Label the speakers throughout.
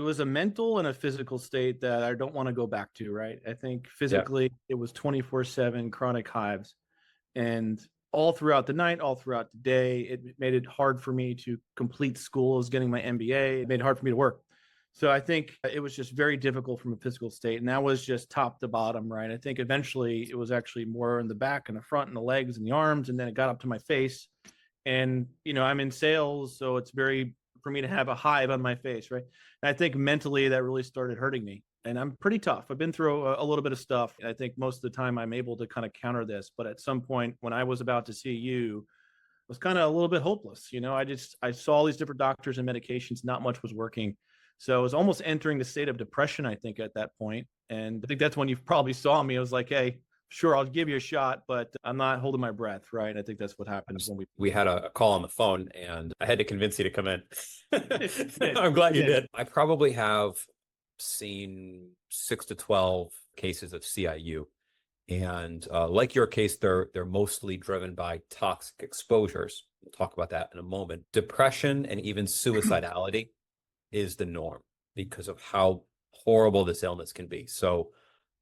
Speaker 1: It was a mental and a physical state that I don't want to go back to, right? I think
Speaker 2: Yeah.
Speaker 1: physically it was 24/7 chronic hives. And all throughout the night, all throughout the day, it made it hard for me to complete school. I was getting my MBA. It made it hard for me to work. So I think it was just very difficult from a physical state. And that was just top to bottom, right? I think eventually it was actually more in the back and the front and the legs and the arms. And then it got up to my face. And, I'm in sales. So it's very for me to have a hive on my face, right? And I think mentally that really started hurting me. And I'm pretty tough. I've been through a little bit of stuff. I think most of the time I'm able to kind of counter this. But at some point when I was about to see you, I was kind of a little bit hopeless. I saw all these different doctors and medications, not much was working. So I was almost entering the state of depression, I think, at that point. And I think that's when you probably saw me. I was like, hey, sure, I'll give you a shot, but I'm not holding my breath, right? I think that's what happens when
Speaker 2: We had a call on the phone and I had to convince you to come in. I'm glad you did. I probably have seen 6 to 12 cases of CIU. And like your case, they're mostly driven by toxic exposures. We'll talk about that in a moment. Depression and even suicidality is the norm because of how horrible this illness can be. So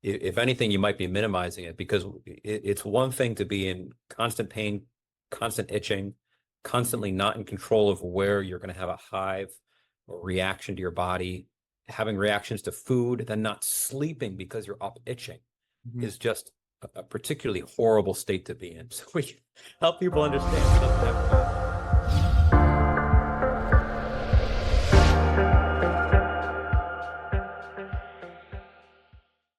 Speaker 2: if anything, you might be minimizing it because it's one thing to be in constant pain, constant itching, constantly not in control of where you're going to have a hive or reaction to your body, having reactions to food, then not sleeping because you're up itching is just a particularly horrible state to be in. So we help people understand.